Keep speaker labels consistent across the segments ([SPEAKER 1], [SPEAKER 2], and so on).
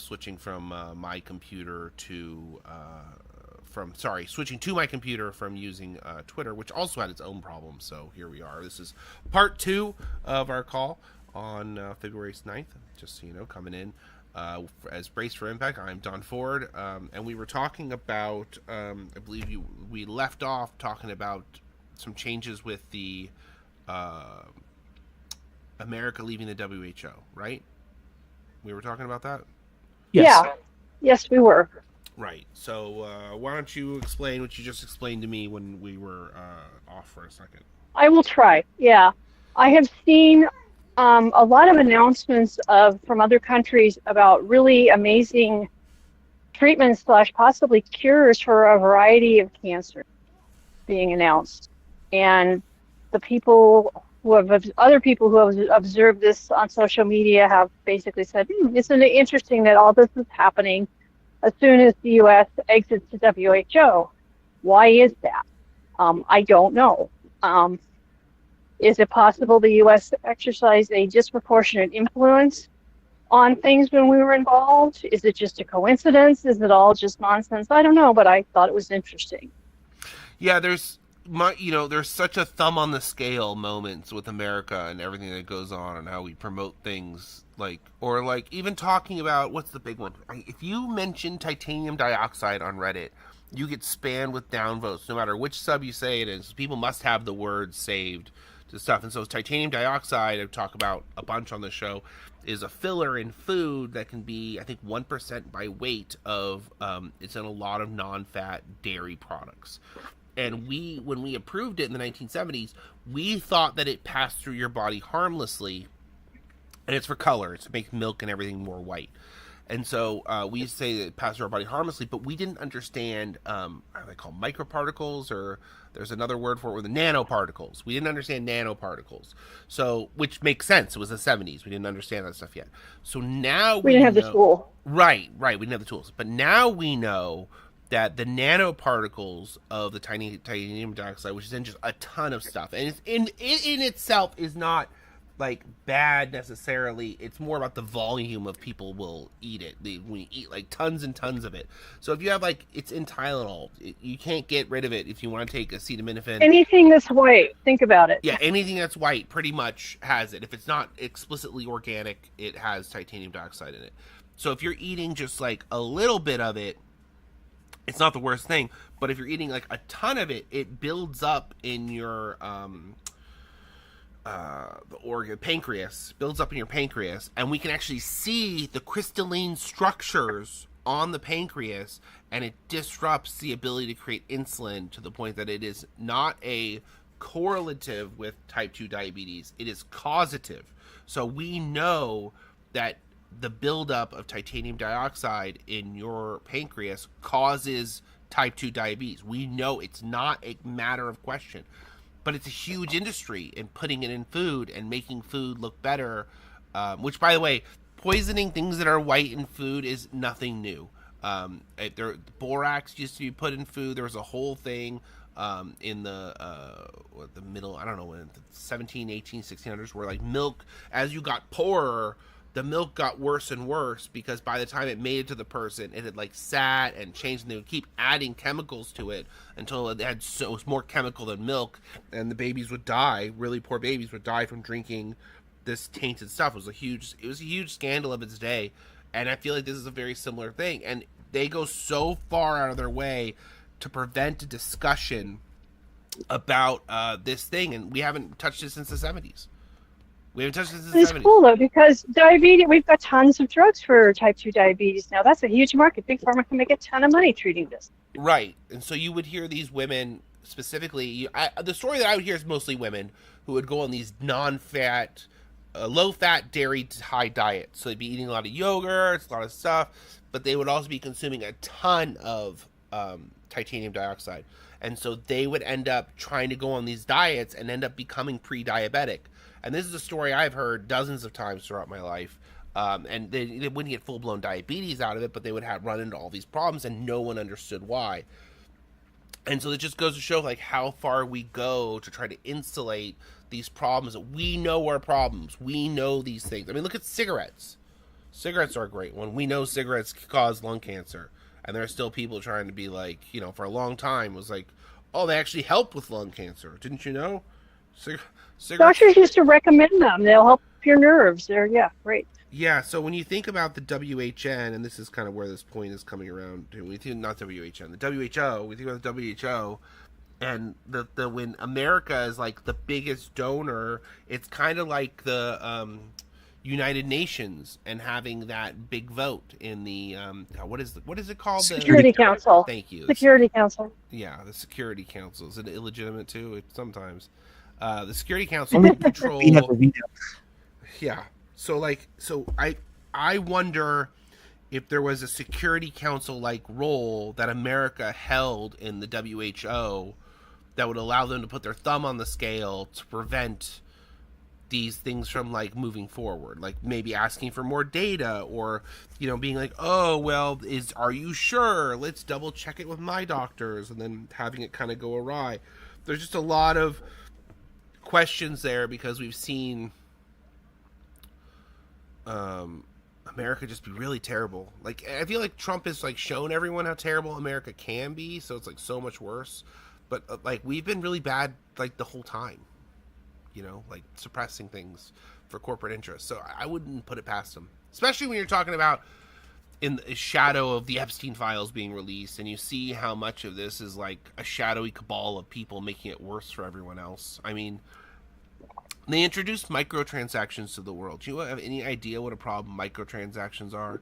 [SPEAKER 1] switching from my computer to switching to my computer from using Twitter, which also had its own problems. So here we are. This is part 2 of our call on February 9th. Just so you know, coming in as Brace for Impact. I'm Don Ford, and we were talking about, I believe we left off talking about some changes with the America leaving the WHO, right? We were talking about that?
[SPEAKER 2] Yes.
[SPEAKER 3] Yeah. Yes, we were.
[SPEAKER 1] Right. So why don't you explain what you just explained to me when we were off for a second?
[SPEAKER 3] I will try. Yeah. I have seen a lot of announcements from other countries about really amazing treatments slash possibly cures for a variety of cancer being announced. And the other people who have observed this on social media have basically said, isn't it interesting that all this is happening as soon as the U.S. exits the WHO? Why is that? I don't know. Is it possible the U.S. exercised a disproportionate influence on things when we were involved? Is it just a coincidence? Is it all just nonsense? I don't know, but I thought it was interesting.
[SPEAKER 1] Yeah, there's such a thumb on the scale moments with America and everything that goes on and how we promote things or even talking about what's the big one. If you mention titanium dioxide on Reddit, you get spammed with downvotes no matter which sub you say it is. People must have the words saved to stuff. And so titanium dioxide, I talk about a bunch on the show, is a filler in food that can be, I think, 1% by weight of, it's in a lot of non-fat dairy products. And when we approved it in the 1970s, we thought that it passed through your body harmlessly, and it's for color. It's to make milk and everything more white. And so we used to say that it passed through our body harmlessly, but we didn't understand, are they called microparticles, or there's another word for it, with the nanoparticles. We didn't understand nanoparticles, so which makes sense. It was the 70s. We didn't understand that stuff yet. So now
[SPEAKER 3] we didn't have the tool.
[SPEAKER 1] Right. We didn't have the tools. But now we know that the nanoparticles of the titanium dioxide, which is in just a ton of stuff, and it's in itself is not like bad necessarily. It's more about the volume of people will eat it. When you eat like tons and tons of it. So if you have it's in Tylenol, you can't get rid of it if you want to take acetaminophen.
[SPEAKER 3] Anything that's white, think about it.
[SPEAKER 1] Yeah, anything that's white pretty much has it. If it's not explicitly organic, it has titanium dioxide in it. So if you're eating just like a little bit of it, it's not the worst thing. But if you're eating like a ton of it, it builds up in your pancreas, builds up in your pancreas, and we can actually see the crystalline structures on the pancreas, and it disrupts the ability to create insulin to the point that it is not a correlative with type 2 diabetes, it is causative. So we know that the buildup of titanium dioxide in your pancreas causes type 2 diabetes. We know, it's not a matter of question. But it's a huge industry in putting it in food and making food look better, which, by the way, poisoning things that are white in food is nothing new. Borax used to be put in food. There was a whole thing in the middle, I don't know, in the 17, 18, 1600s, where like milk, as you got poorer, the milk got worse and worse, because by the time it made it to the person, it had like sat and changed, and they would keep adding chemicals to it until it was more chemical than milk, and the babies would die. Really poor babies would die from drinking this tainted stuff. It was a huge scandal of its day, and I feel like this is a very similar thing. And they go so far out of their way to prevent a discussion about this thing, and we haven't touched it since the 70s. We haven't touched this in the 70s.
[SPEAKER 3] It's cool though, because diabetes, we've got tons of drugs for type 2 diabetes now. That's a huge market. Big Pharma can make a ton of money treating this.
[SPEAKER 1] Right. And so you would hear these women specifically, the story that I would hear is mostly women who would go on these non-fat, low-fat, dairy high diets. So they'd be eating a lot of yogurt, a lot of stuff, but they would also be consuming a ton of titanium dioxide. And so they would end up trying to go on these diets and end up becoming pre-diabetic. And this is a story I've heard dozens of times throughout my life. And they wouldn't get full-blown diabetes out of it, but they would run into all these problems, and no one understood why. And so it just goes to show like how far we go to try to insulate these problems. We know our problems. We know these things. I mean, look at cigarettes. Cigarettes are a great one. We know cigarettes cause lung cancer, and there are still people trying to be like, for a long time was like, oh, they actually help with lung cancer. Didn't you know? Cigarettes.
[SPEAKER 3] Doctors used to recommend them. They'll help your nerves. They're, yeah, great.
[SPEAKER 1] Yeah, so when you think about the WHN, and this is kind of where this point is coming around to, we think not WHN, the WHO. We think about the WHO, and the when America is like the biggest donor, it's kind of like the United Nations and having that big vote in the what is it called?
[SPEAKER 3] Security Council.
[SPEAKER 1] Thank you.
[SPEAKER 3] Security Council.
[SPEAKER 1] Yeah, the Security Council. Is it illegitimate too? Sometimes. The Security Council can control. Yeah. So I wonder if there was a Security Council like role that America held in the WHO that would allow them to put their thumb on the scale to prevent these things from like moving forward, like maybe asking for more data, or being like, oh well, are you sure, let's double check it with my doctors, and then having it kind of go awry. There's just a lot of questions there because we've seen America just be really terrible. Like, I feel like Trump has like shown everyone how terrible America can be, so it's like so much worse. But like we've been really bad like the whole time, like suppressing things for corporate interests. So I wouldn't put it past them, especially when you're talking about in the shadow of the Epstein files being released, and you see how much of this is like a shadowy cabal of people making it worse for everyone else. I mean, they introduced microtransactions to the world. Do you have any idea what a problem microtransactions are?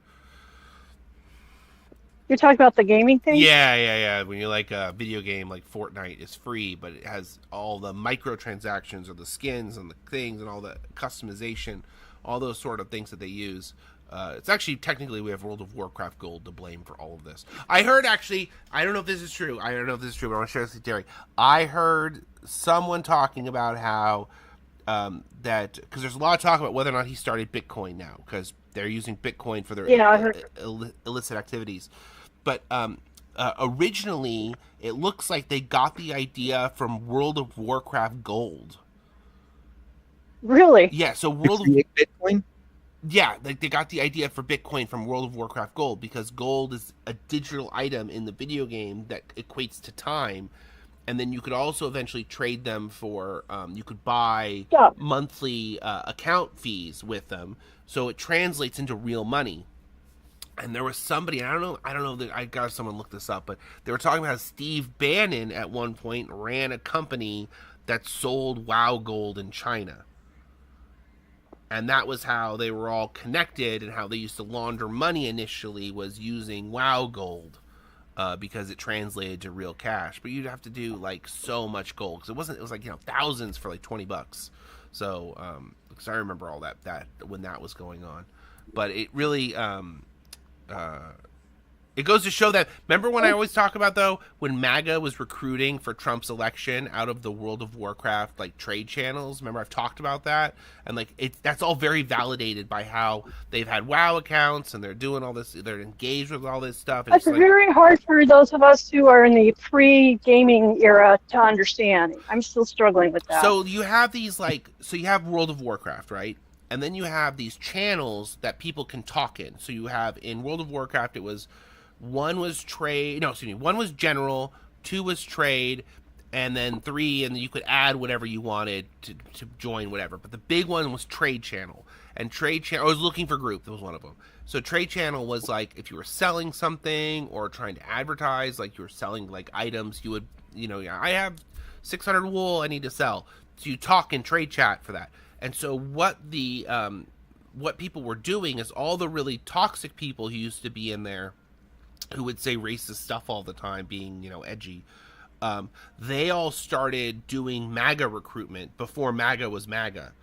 [SPEAKER 3] You're talking about the gaming thing?
[SPEAKER 1] Yeah. When you're like a video game like Fortnite is free, but it has all the microtransactions or the skins and the things and all the customization, all those sort of things that they use. It's actually technically we have World of Warcraft Gold to blame for all of this. I heard actually, I don't know if this is true. But I want to share this with Terry. I heard someone talking about how that because there's a lot of talk about whether or not he started Bitcoin now because they're using Bitcoin for their illicit activities. But originally, it looks like they got the idea from World of Warcraft Gold.
[SPEAKER 3] Really?
[SPEAKER 1] Yeah. So World of
[SPEAKER 2] Bitcoin.
[SPEAKER 1] Yeah, like they got the idea for Bitcoin from World of Warcraft Gold because gold is a digital item in the video game that equates to time. And then you could also eventually trade them for, you could buy monthly account fees with them. So it translates into real money. And there was somebody, I don't know that I got someone look this up, but they were talking about how Steve Bannon at one point ran a company that sold WoW Gold in China. And that was how they were all connected, and how they used to launder money initially was using WoW Gold. Because it translated to real cash, but you'd have to do like so much gold because it was like thousands for like $20. So because I remember all that when that was going on, but it really it goes to show that. Remember when I always talk about though when MAGA was recruiting for Trump's election out of the World of Warcraft like trade channels. Remember I've talked about that, and like that's all very validated by how they've had WoW accounts and they're doing all this. They're engaged with all this stuff.
[SPEAKER 3] It's very hard for those of us who are in the pre-gaming era to understand. I'm still struggling with that.
[SPEAKER 1] So you have these you have World of Warcraft, right? And then you have these channels that people can talk in. So you have in World of Warcraft it was. One was general, 2 was trade, and then 3, and you could add whatever you wanted to join whatever. But the big one was trade channel. And trade channel, I was looking for group, that was one of them. So trade channel was like if you were selling something or trying to advertise, like you were selling like items, you would, I have 600 wool I need to sell. So you talk in trade chat for that. And so what people were doing is all the really toxic people who used to be in there, who would say racist stuff all the time, being, edgy, they all started doing MAGA recruitment before MAGA was MAGA.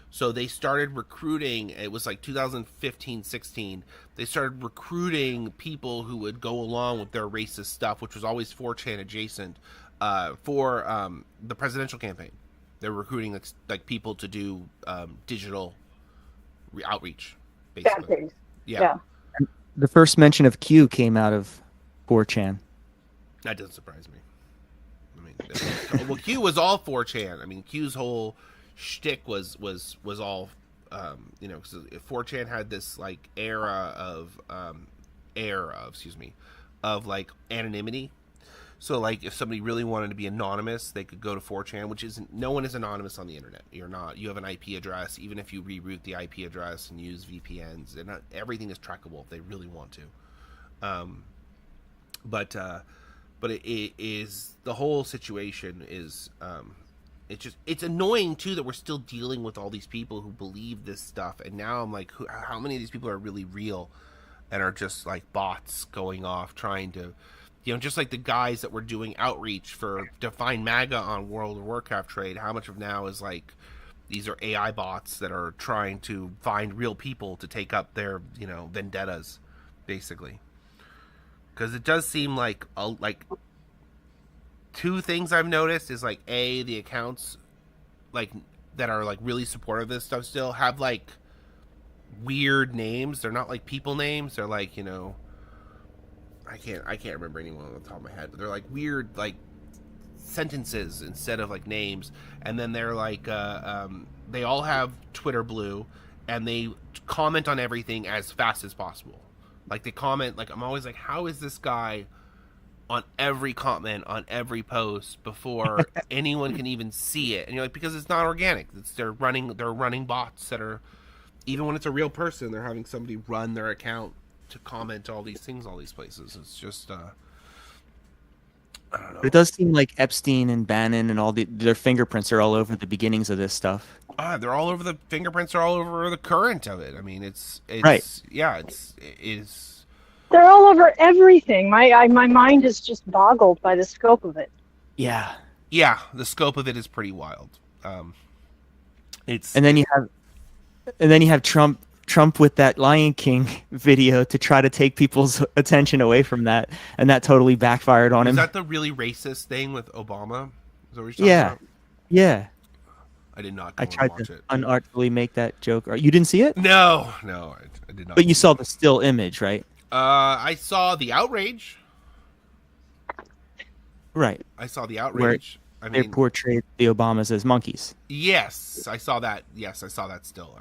[SPEAKER 1] So they started recruiting, it was like 2015-16, they started recruiting people who would go along with their racist stuff, which was always 4chan adjacent, for the presidential campaign. They're recruiting like people to do digital outreach, basically. Yeah.
[SPEAKER 2] The first mention of Q came out of 4chan.
[SPEAKER 1] That doesn't surprise me. I mean, well, Q was all 4chan. I mean, Q's whole shtick was all you know, because 4chan had this like era of of like anonymity. So like if somebody really wanted to be anonymous, they could go to 4chan, which isn't, no one is anonymous on the internet. You're not. You have an IP address, even if you reroute the IP address and use VPNs, and everything is trackable if they really want to. But it is, the whole situation is it's annoying too that we're still dealing with all these people who believe this stuff, and now I'm like, how many of these people are really real and are just like bots going off trying to, you know, just like the guys that were doing outreach to find MAGA on World of Warcraft trade. How much of now is like these are AI bots that are trying to find real people to take up their, you know, vendettas, basically. Because it does seem like two things I've noticed is like the accounts like that are like really supportive of this stuff still have like weird names. They're not like people names. They're like, you know, I can't remember anyone on the top of my head, but they're like weird like sentences instead of like names. And then they're like they all have Twitter Blue, and they comment on everything as fast as possible. Like they comment, like I'm always like, how is this guy on every comment on every post before anyone can even see it? And you're like, because it's not organic. They're running bots that are, even when it's a real person, they're having somebody run their account to comment all these things, all these places. It's just I don't know.
[SPEAKER 2] But it does seem like Epstein and Bannon and all their fingerprints are all over the beginnings of this stuff.
[SPEAKER 1] They're all over, the fingerprints are all over the current of it. I mean, it's
[SPEAKER 2] right.
[SPEAKER 1] Yeah, it is.
[SPEAKER 3] They're all over everything. My mind is just boggled by the scope of it.
[SPEAKER 2] Yeah.
[SPEAKER 1] Yeah, the scope of it is pretty wild.
[SPEAKER 2] And then you have Trump with that Lion King video to try to take people's attention away from that, and that totally backfired on him.
[SPEAKER 1] Is that the really racist thing with Obama? Is that what you're talking about?
[SPEAKER 2] Yeah.
[SPEAKER 1] I did not.
[SPEAKER 2] I tried to unartfully make that joke. You didn't see it?
[SPEAKER 1] No, I did not.
[SPEAKER 2] But you saw the still image, right?
[SPEAKER 1] I saw the outrage.
[SPEAKER 2] Right.
[SPEAKER 1] I saw the outrage.
[SPEAKER 2] They portrayed the Obamas as monkeys.
[SPEAKER 1] Yes, I saw that. Yes, I saw that still.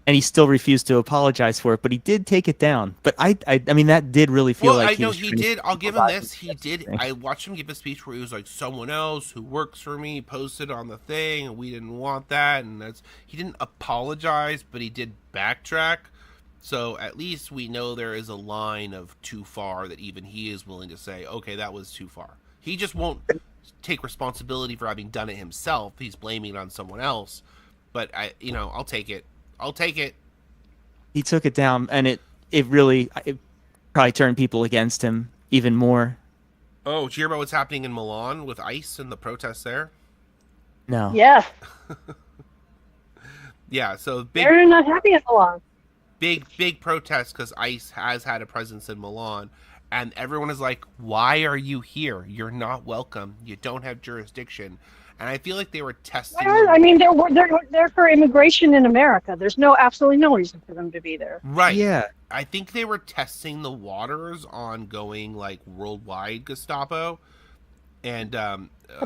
[SPEAKER 2] And he still refused to apologize for it, but he did take it down. But I mean, that did really feel like
[SPEAKER 1] he did. I'll give him this. He did. I watched him give a speech where he was like, "Someone else who works for me posted on the thing, and we didn't want that." And he didn't apologize, but he did backtrack. So at least we know there is a line of too far that even he is willing to say, "Okay, that was too far." He just won't take responsibility for having done it himself. He's blaming it on someone else. But I'll take it. He
[SPEAKER 2] took it down, and it probably turned people against him even more.
[SPEAKER 1] Oh, did you hear about what's happening in Milan with ICE and the protests there?
[SPEAKER 2] No.
[SPEAKER 3] Yeah.
[SPEAKER 1] Yeah, so
[SPEAKER 3] they're not happy in Milan.
[SPEAKER 1] Big protests because ICE has had a presence in Milan, and everyone is like, "Why are you here? You're not welcome. You don't have jurisdiction." And I feel like they were testing.
[SPEAKER 3] I mean, they're for immigration in America. There's absolutely no reason for them to be there.
[SPEAKER 1] Right.
[SPEAKER 2] Yeah.
[SPEAKER 1] I think they were testing the waters on going like worldwide Gestapo, and I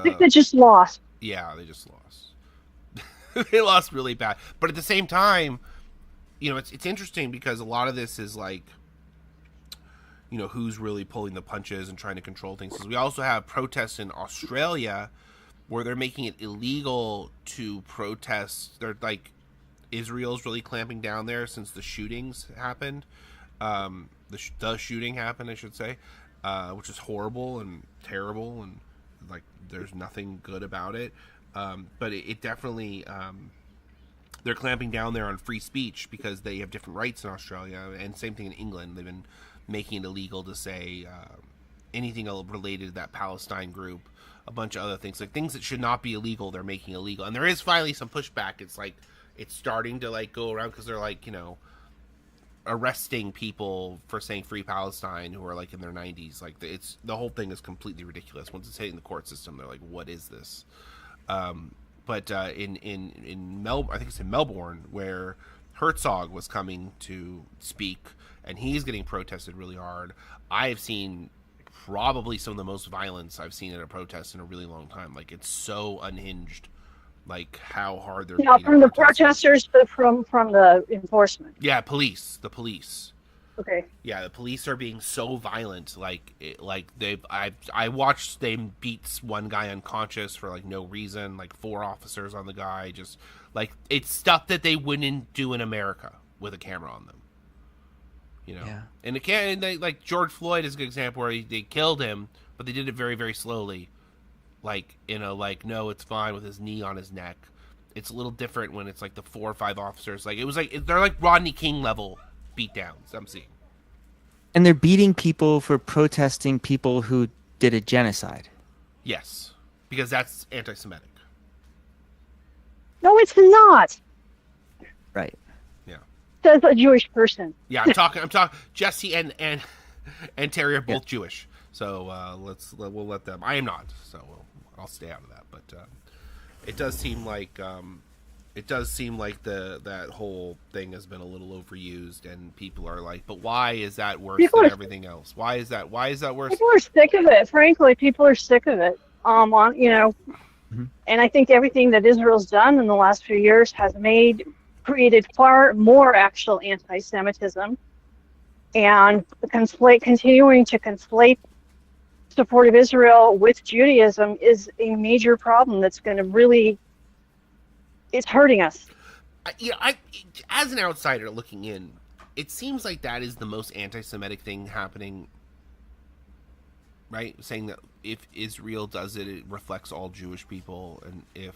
[SPEAKER 3] think they just lost.
[SPEAKER 1] Yeah, they just lost. They lost really bad. But at the same time, it's interesting because a lot of this is like, who's really pulling the punches and trying to control things. Because we also have protests in Australia, where they're making it illegal to protest. They're like, Israel's really clamping down there since the shootings happened. The shooting happened, I should say, which is horrible and terrible, and like there's nothing good about it. But it definitely, they're clamping down there on free speech because they have different rights in Australia, and same thing in England. They've been making it illegal to say anything related to that Palestine group. A bunch of other things, like things that should not be illegal, they're making illegal. And there is finally some pushback. It's like, it's starting to like go around because they're like, arresting people for saying free Palestine who are like in their 90s. Like the whole thing is completely ridiculous. Once it's hitting the court system, they're like, what is this? But in Melbourne, I think it's in Melbourne, where Herzog was coming to speak, and he's getting protested really hard. I have seen probably some of the most violence I've seen at a protest in a really long time. Like, it's so unhinged like how hard they're
[SPEAKER 3] Now,
[SPEAKER 1] beating
[SPEAKER 3] from the
[SPEAKER 1] protesters.
[SPEAKER 3] protesters, but from the enforcement.
[SPEAKER 1] Yeah, the police.
[SPEAKER 3] Okay.
[SPEAKER 1] Yeah, the police are being so violent. I watched them beat one guy unconscious for like no reason. Like 4 officers on the guy. Just like it's stuff that they wouldn't do in America with a camera on them. You know,
[SPEAKER 2] Yeah.
[SPEAKER 1] and it can't. Like George Floyd is a good example where they killed him, but they did it very very slowly. Like no, it's fine with his knee on his neck. It's a little different when it's like the 4 or 5 officers. Like it was like they're like Rodney King level beatdowns I'm seeing.
[SPEAKER 2] And they're beating people for protesting people who did a genocide.
[SPEAKER 1] Yes, because that's anti-Semitic.
[SPEAKER 3] No, it's not.
[SPEAKER 2] Right.
[SPEAKER 1] Yeah,
[SPEAKER 3] Says a Jewish person.
[SPEAKER 1] yeah. I'm talking. Jesse and Terry are both
[SPEAKER 2] Yeah.
[SPEAKER 1] Jewish, so we'll let them. I am not, so I'll stay out of that. But it does seem like that whole thing has been a little overused, and people are like, "But why is that worse than everything else? Why is that worse?"
[SPEAKER 3] People are sick of it. Frankly, people are sick of it. And I think everything that Israel's done in the last few years has created far more actual anti-Semitism, and continuing to conflate support of Israel with Judaism is a major problem that's going to really, it's hurting us.
[SPEAKER 1] I as an outsider looking in, it seems like that is the most anti-Semitic thing happening. Right, saying that if Israel does it, it reflects all Jewish people, and if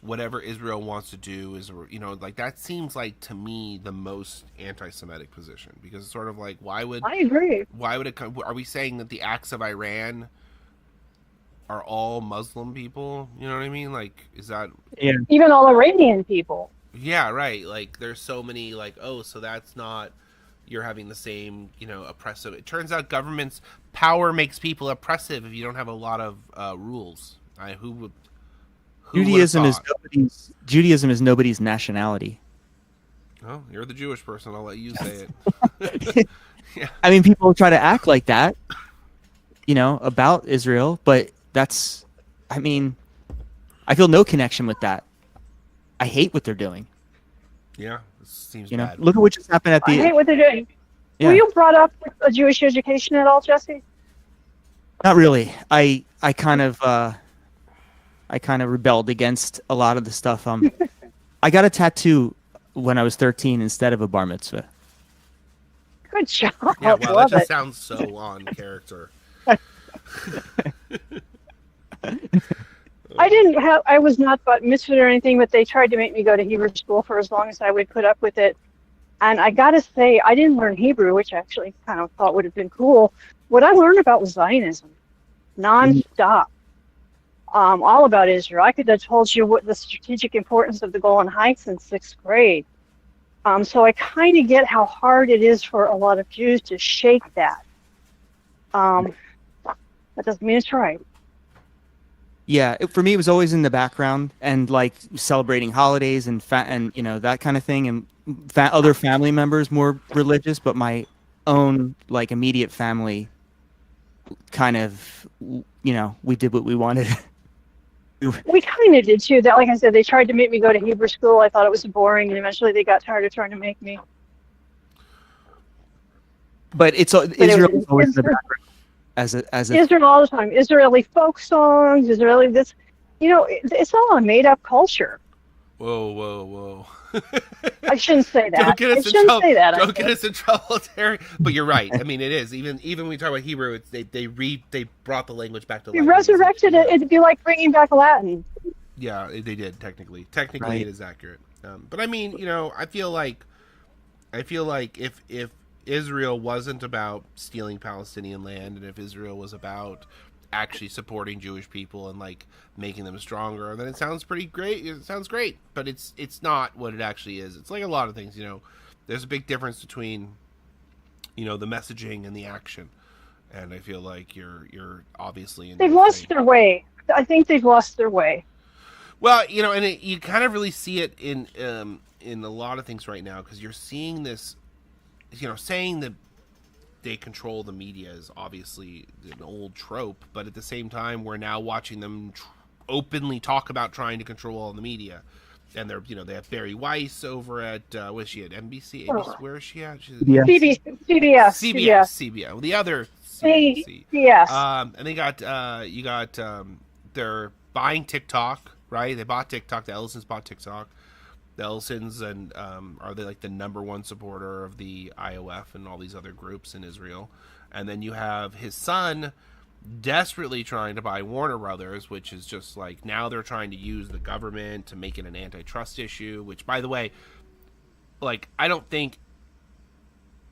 [SPEAKER 1] whatever Israel wants to do is, like that seems like to me the most anti-Semitic position, because it's sort of like
[SPEAKER 3] I agree.
[SPEAKER 1] why would it come? Are we saying that the acts of Iran are all Muslim people? You know what I mean? Like, is that?
[SPEAKER 2] Yeah.
[SPEAKER 3] Even all Iranian people.
[SPEAKER 1] Yeah, right. Like, there's so many, like, oh, so that's not, you're having the same, oppressive. It turns out power makes people oppressive if you don't have a lot of rules. Who
[SPEAKER 2] Judaism
[SPEAKER 1] would
[SPEAKER 2] is
[SPEAKER 1] have thought?
[SPEAKER 2] Judaism is nobody's nationality.
[SPEAKER 1] Oh, you're the Jewish person. I'll let you say it. Yeah.
[SPEAKER 2] I mean, people try to act like that, about Israel, but I feel no connection with that. I hate what they're doing.
[SPEAKER 1] Yeah, it seems
[SPEAKER 2] You know,
[SPEAKER 1] bad.
[SPEAKER 2] look at what just happened at
[SPEAKER 3] I
[SPEAKER 2] the.
[SPEAKER 3] hate what they're doing.
[SPEAKER 2] Yeah.
[SPEAKER 3] Were you brought up with a Jewish education at all, Jesse?
[SPEAKER 2] Not really. I kind of rebelled against a lot of the stuff. I got a tattoo when I was 13 instead of a bar mitzvah.
[SPEAKER 3] Good job.
[SPEAKER 1] Yeah, wow, that
[SPEAKER 3] Love
[SPEAKER 1] just
[SPEAKER 3] it.
[SPEAKER 1] sounds so on character.
[SPEAKER 3] I was not but mitzvah or anything, but they tried to make me go to Hebrew school for as long as I would put up with it. And I got to say, I didn't learn Hebrew, which I actually kind of thought would have been cool. What I learned about was Zionism, nonstop. All about Israel. I could have told you what the strategic importance of the Golan Heights in 6th grade. So I kind of get how hard it is for a lot of Jews to shake that. That doesn't mean it's right.
[SPEAKER 2] Yeah, for me, it was always in the background and like celebrating holidays and that kind of thing, and other family members more religious, but my own like immediate family kind of, we did what we wanted.
[SPEAKER 3] We kind of did too. That, like I said, they tried to make me go to Hebrew school. I thought it was boring, and eventually they got tired of trying to make me.
[SPEAKER 2] But Israel is always in the background as a
[SPEAKER 3] Israel all the time. Israeli folk songs, Israeli this. It's all a made-up culture.
[SPEAKER 1] Whoa.
[SPEAKER 3] I shouldn't say that.
[SPEAKER 1] Don't get us
[SPEAKER 3] I
[SPEAKER 1] in
[SPEAKER 3] shouldn't
[SPEAKER 1] trouble.
[SPEAKER 3] say that.
[SPEAKER 1] Don't get us in trouble, Terry. But you're right. I mean, it is. Even when we talk about Hebrew, it's, they brought the language back to life.
[SPEAKER 3] You resurrected it. It'd be like bringing back Latin.
[SPEAKER 1] Yeah, they did technically.
[SPEAKER 2] Right.
[SPEAKER 1] It is accurate. But I mean, I feel like if Israel wasn't about stealing Palestinian land, and if Israel was about actually supporting Jewish people and like making them stronger, then it sounds pretty great. It sounds great, but it's not what it actually is. It's like a lot of things. There's a big difference between the messaging and the action, and I feel like you're obviously
[SPEAKER 3] They've lost their way. I think they've lost their way.
[SPEAKER 1] Well, and you kind of really see it in a lot of things right now, because you're seeing this. Saying that they control the media is obviously an old trope, but at the same time, we're now watching them openly talk about trying to control all the media. And they're, they have Barry Weiss over at what is she at NBC? ABC? Where is she at? She's at
[SPEAKER 2] CBS.
[SPEAKER 1] CBS. Well, the other CBS.
[SPEAKER 3] Yes.
[SPEAKER 1] And they got they're buying TikTok, right? They bought TikTok. The Ellisons bought TikTok. The Ellisons and are they like the number one supporter of the IOF and all these other groups in Israel? And then you have his son desperately trying to buy Warner Brothers, which is just like now they're trying to use the government to make it an antitrust issue, which, by the way, like, I don't think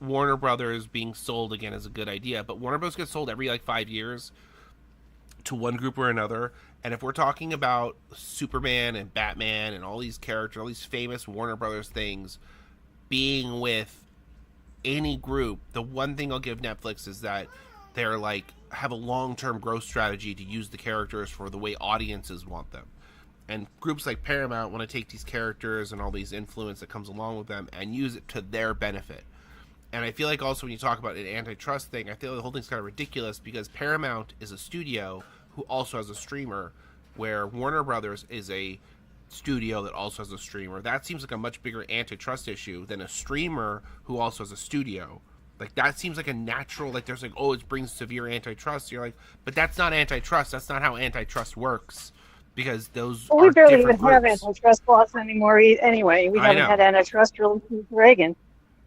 [SPEAKER 1] Warner Brothers being sold again is a good idea, but Warner Brothers gets sold every like 5 years to one group or another. And if we're talking about Superman and Batman and all these characters, all these famous Warner Brothers things being with any group, the one thing I'll give Netflix is that they're like have a long-term growth strategy to use the characters for the way audiences want them. And groups like Paramount want to take these characters and all these influence that comes along with them and use it to their benefit. And I feel like also when you talk about an antitrust thing, I feel like the whole thing's kind of ridiculous because Paramount is a studio who also has a streamer, where Warner Brothers is a studio that also has a streamer. That seems like a much bigger antitrust issue than a streamer who also has a studio. Like, that seems like a natural, like, there's like, oh, it brings severe antitrust. You're like, but that's not antitrust. That's not how antitrust works. Because those
[SPEAKER 3] we barely even
[SPEAKER 1] groups.
[SPEAKER 3] have antitrust laws anymore anyway. We haven't had antitrust really since Reagan.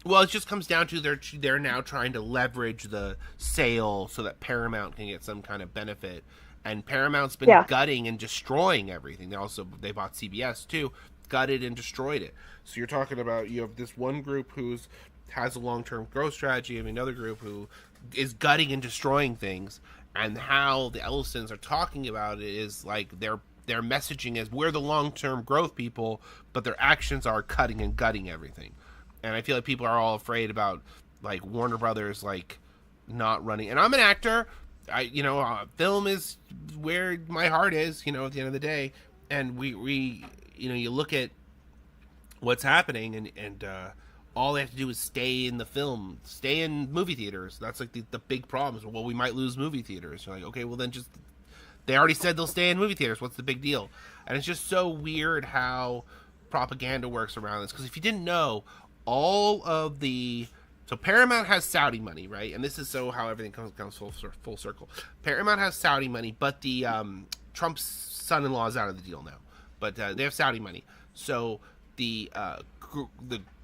[SPEAKER 1] Well, it just comes down to they're now trying to leverage the sale so that Paramount can get some kind of benefit. And Paramount's been gutting and destroying everything. They bought CBS too, gutted and destroyed it. So you're talking about, you have this one group has a long-term growth strategy, and another group who is gutting and destroying things. And how the Ellisons are talking about it is like their messaging is we're the long-term growth people, but their actions are cutting and gutting everything. And I feel like people are all afraid about like Warner Brothers like not running. And I'm an actor. Film is where my heart is, at the end of the day. And we you look at what's happening, and all they have to do is stay in the film, stay in movie theaters. That's like the big problem is, well, we might lose movie theaters. You're like, okay, well then they already said they'll stay in movie theaters. What's the big deal? And it's just so weird how propaganda works around this. Because if you didn't know, so Paramount has Saudi money, right? And this is how everything comes full circle. Paramount has Saudi money, but the Trump's son-in-law is out of the deal now. But they have Saudi money. So the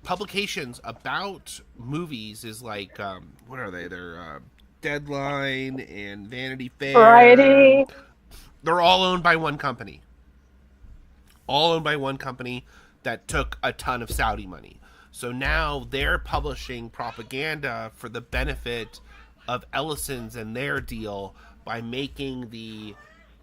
[SPEAKER 1] publications about movies is like, what are they? They're Deadline and Vanity Fair.
[SPEAKER 3] Variety.
[SPEAKER 1] They're all owned by one company. All owned by one company that took a ton of Saudi money. So now they're publishing propaganda for the benefit of Ellison's and their deal by making the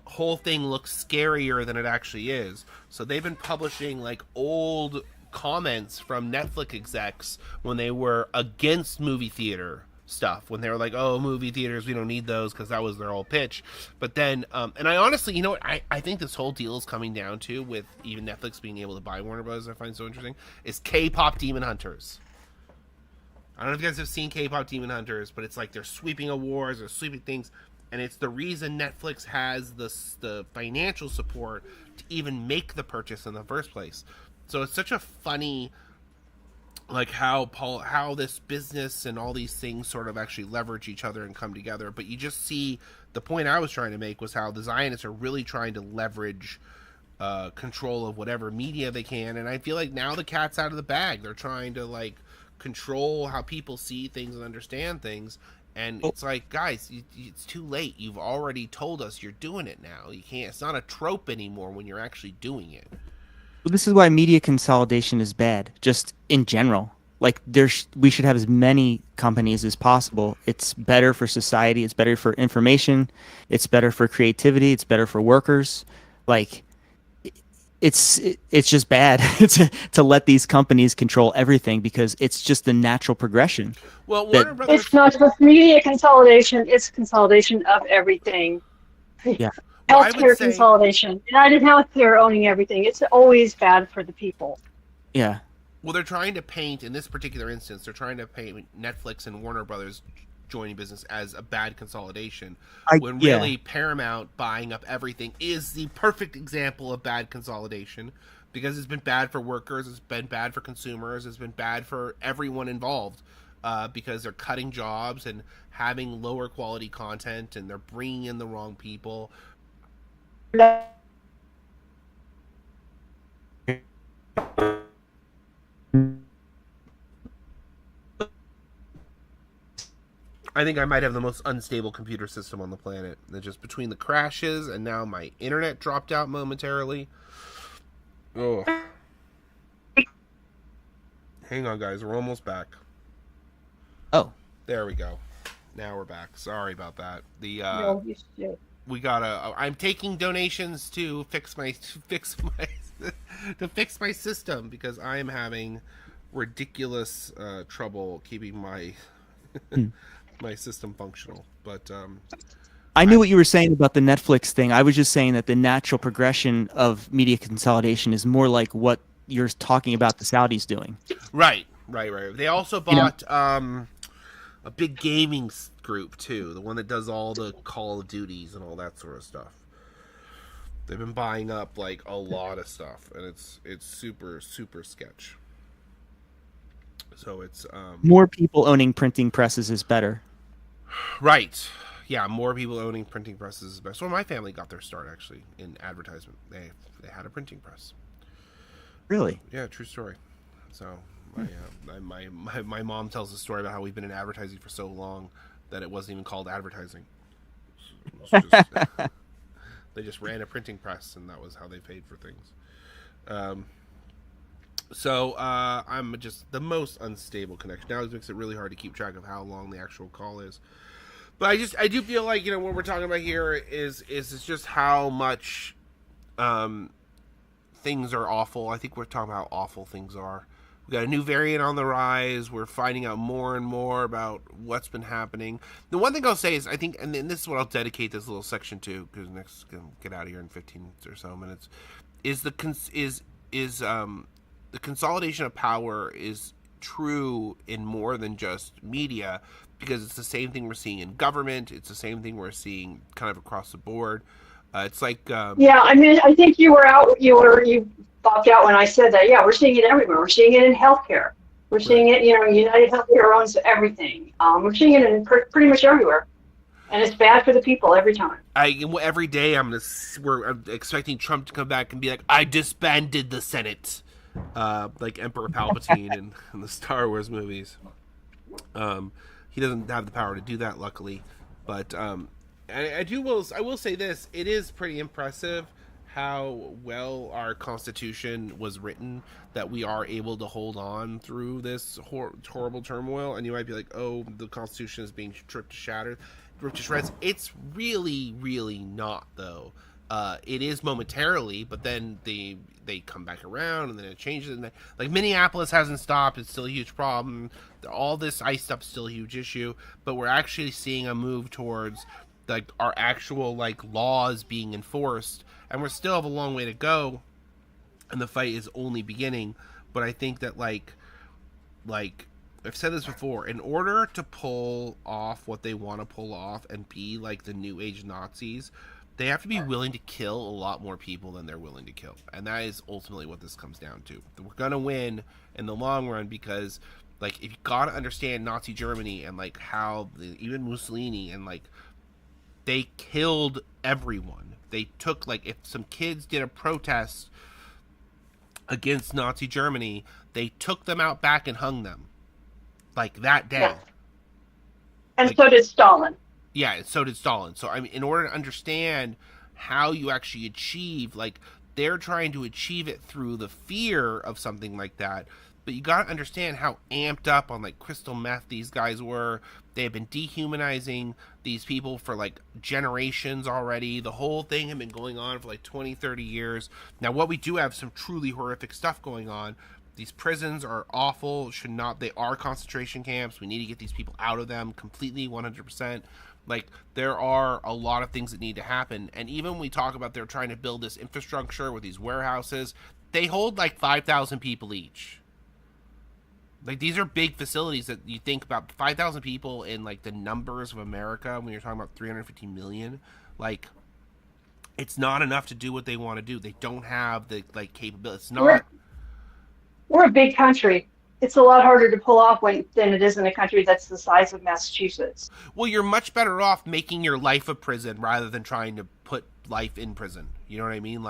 [SPEAKER 1] whole thing look scarier than it actually is. So they've been publishing like old comments from Netflix execs when they were against movie theater stuff, when they were like, oh, movie theaters, we don't need those, because that was their whole pitch. But then and I honestly, what I think this whole deal is coming down to, with even Netflix being able to buy Warner Bros., I find so interesting, is K-pop Demon Hunters. I don't know if you guys have seen K-pop Demon Hunters, but it's like they're sweeping awards, they're sweeping things, and it's the reason Netflix has the financial support to even make the purchase in the first place. So it's such a funny, like, how this business and all these things sort of actually leverage each other and come together. But you just see, the point I was trying to make was how the Zionists are really trying to leverage control of whatever media they can. And I feel like now the cat's out of the bag. They're trying to, like, control how people see things and understand things. And it's like, guys, it's too late. You've already told us you're doing it now. You can't. It's not a trope anymore when you're actually doing it.
[SPEAKER 2] Well, this is why media consolidation is bad, just in general. Like, we should have as many companies as possible. It's better for society. It's better for information. It's better for creativity. It's better for workers. Like, it's just bad to let these companies control everything, because it's just the natural progression.
[SPEAKER 1] Well, Warner Brothers...
[SPEAKER 3] It's not just media consolidation. It's consolidation of everything.
[SPEAKER 2] Yeah.
[SPEAKER 3] Healthcare consolidation. United Healthcare owning everything. It's always bad for the people.
[SPEAKER 2] Yeah.
[SPEAKER 1] Well, they're trying to paint, in this particular instance, they're trying to paint Netflix and Warner Brothers joining business as a bad consolidation,
[SPEAKER 2] I-
[SPEAKER 1] when
[SPEAKER 2] yeah.
[SPEAKER 1] really Paramount buying up everything is the perfect example of bad consolidation, because it's been bad for workers, it's been bad for consumers, it's been bad for everyone involved, because they're cutting jobs and having lower quality content, and they're bringing in the wrong people. I think I might have the most unstable computer system on the planet. And just between the crashes and now my internet dropped out momentarily. Oh. Hang on, guys. We're almost back.
[SPEAKER 2] Oh,
[SPEAKER 1] There we go. Now we're back. Sorry about that. The
[SPEAKER 3] No, you should.
[SPEAKER 1] we gotta. I'm taking donations to fix my to fix my system, because I am having ridiculous trouble keeping my my system functional. But
[SPEAKER 2] I knew what you were saying about the Netflix thing. I was just saying that the natural progression of media consolidation is more like what you're talking about the Saudis doing.
[SPEAKER 1] right. They also bought a big gaming group too, the one that does all the Call of Duties and all that sort of stuff. They've been buying up like a lot of stuff, and it's super sketch. So it's
[SPEAKER 2] More people owning printing presses is better.
[SPEAKER 1] right. Yeah, more people owning printing presses is best. Well, my family got their start actually in advertisement. They had a printing press.
[SPEAKER 2] Really?
[SPEAKER 1] Yeah, true story. So my mom tells a story about how we've been in advertising for so long that it wasn't even called advertising. It was just, they just ran a printing press, and that was how they paid for things. So I'm just the most unstable connection. Now it makes it really hard to keep track of how long the actual call is. But I do feel like, you know, what we're talking about here is just how much things are awful. I think we're talking about how awful things are. We got a new variant on the rise. We're finding out more and more about what's been happening. The one thing I'll say is, I think, and this is what I'll dedicate this little section to, because next gonna get out of here in 15 or so minutes, is the consolidation of power is true in more than just media, because it's the same thing we're seeing in government. It's the same thing we're seeing kind of across the board. It's like
[SPEAKER 3] Yeah, I mean, I think you popped out when I said that. Yeah, we're seeing it everywhere. We're seeing it in healthcare. We're seeing it, you know, United Healthcare owns everything. We're seeing it in pretty much everywhere, and it's bad for the people every time.
[SPEAKER 1] Every day I'm expecting Trump to come back and be like, I disbanded the Senate, like Emperor Palpatine in the Star Wars movies. He doesn't have the power to do that, luckily, but I will say this: it is pretty impressive how well our Constitution was written, that we are able to hold on through this horrible turmoil. And you might be like, oh, the Constitution is being ripped to shreds. It's really, really not, though. It is momentarily, but then they come back around, and then it changes. And like Minneapolis hasn't stopped; it's still a huge problem. All this ICE stuff's still a huge issue, but we're actually seeing a move towards like our actual like laws being enforced, and we still have a long way to go, and the fight is only beginning. But I think that like I've said this before, in order to pull off what they want to pull off and be like the new age Nazis, they have to be willing to kill a lot more people than they're willing to kill. And that is ultimately what this comes down to. We're going to win in the long run, because like if you got to understand Nazi Germany and like how even Mussolini, and like they killed everyone. They took, like, if some kids did a protest against Nazi Germany, they took them out back and hung them like that day.
[SPEAKER 3] Yeah. And
[SPEAKER 1] like,
[SPEAKER 3] so did Stalin.
[SPEAKER 1] Yeah, so did Stalin. So, I mean, in order to understand how you actually achieve, like, they're trying to achieve it through the fear of something like that. But you got to understand how amped up on, like, crystal meth these guys were. They have been dehumanizing these people for, like, generations already. The whole thing had been going on for, like, 20, 30 years. Now, what we do have some truly horrific stuff going on. These prisons are awful. They are concentration camps. We need to get these people out of them completely, 100%. Like, there are a lot of things that need to happen. And even when we talk about they're trying to build this infrastructure with these warehouses, they hold, like, 5,000 people each. Like, these are big facilities that you think about 5,000 people in, like, the numbers of America when you're talking about 350 million. Like, it's not enough to do what they want to do. They don't have the, like, capability. It's
[SPEAKER 3] We're
[SPEAKER 1] not.
[SPEAKER 3] we're a big country. It's a lot harder to pull off than it is in a country that's the size of Massachusetts.
[SPEAKER 1] Well, you're much better off making your life a prison rather than trying to put life in prison. You know what I mean?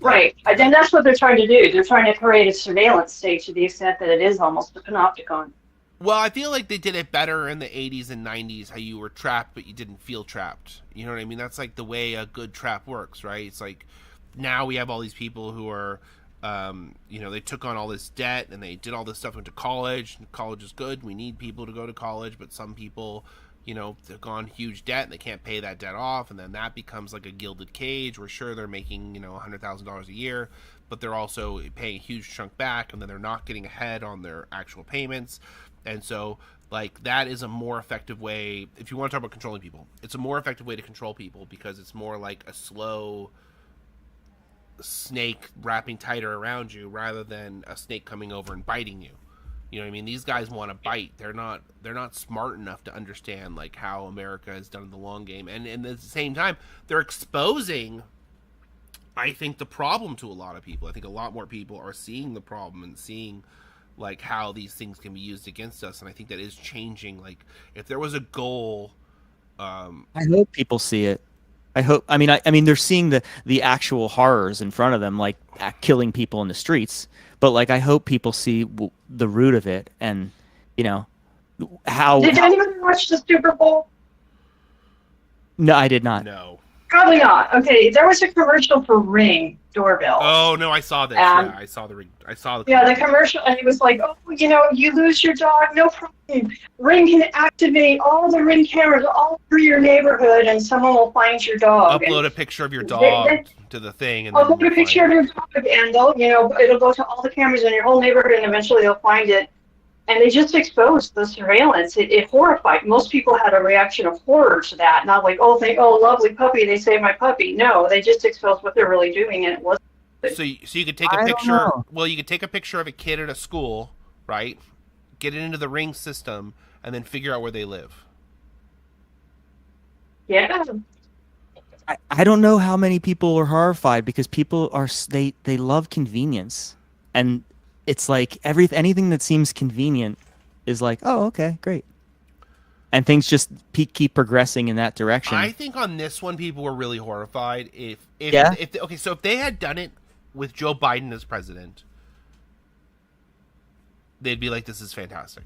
[SPEAKER 3] Right. And that's what they're trying to do. They're trying to create a surveillance state to the extent that it is almost a panopticon.
[SPEAKER 1] Well, I feel like they did it better in the 80s and 90s, how you were trapped but you didn't feel trapped. You know what I mean? That's like the way a good trap works, right? It's like now we have all these people who are, they took on all this debt and they did all this stuff, went to college. College is good. We need people to go to college, but some people, they've gone huge debt and they can't pay that debt off. And then that becomes like a gilded cage where sure, they're making, $100,000 a year, but they're also paying a huge chunk back and then they're not getting ahead on their actual payments. And so, like, that is a more effective way, if you want to talk about controlling people, it's a more effective way to control people because it's more like a slow snake wrapping tighter around you rather than a snake coming over and biting you. You know what I mean? These guys want to bite. They're not smart enough to understand, like, how America has done in the long game. And at the same time, they're exposing, I think, the problem to a lot of people. I think a lot more people are seeing the problem and seeing, like, how these things can be used against us, and I think that is changing. Like, if there was a goal,
[SPEAKER 2] I hope people see it. I mean they're seeing the actual horrors in front of them, like killing people in the streets, but like I hope people see the root of it and how.
[SPEAKER 3] Did anyone watch the Super Bowl?
[SPEAKER 2] No, I did not.
[SPEAKER 1] no.
[SPEAKER 3] Probably not. Okay, there was a commercial for Ring doorbell.
[SPEAKER 1] Oh no, I saw this. Yeah, I saw the.
[SPEAKER 3] Yeah, the commercial, and it was like, oh, you lose your dog, no problem. Ring can activate all the Ring cameras all through your neighborhood, and someone will find your dog.
[SPEAKER 1] Upload a picture of your dog to the thing, and
[SPEAKER 3] upload a picture of your dog, and it'll go to all the cameras in your whole neighborhood, and eventually they'll find it. And they just exposed the surveillance. It horrified. Most people had a reaction of horror to that, not like, oh, lovely puppy, they saved my puppy. No, they just exposed what they're really doing, and it wasn't.
[SPEAKER 1] So you could take a picture. Well, you could take a picture of a kid at a school, right? Get it into the Ring system, and then figure out where they live.
[SPEAKER 3] Yeah.
[SPEAKER 2] I don't know how many people are horrified because people are they love convenience, and it's like anything that seems convenient is like, oh, okay, great, and things just keep progressing in that direction.
[SPEAKER 1] I think on this one, people were really horrified. So if they had done it with Joe Biden as president, they'd be like, "This is fantastic."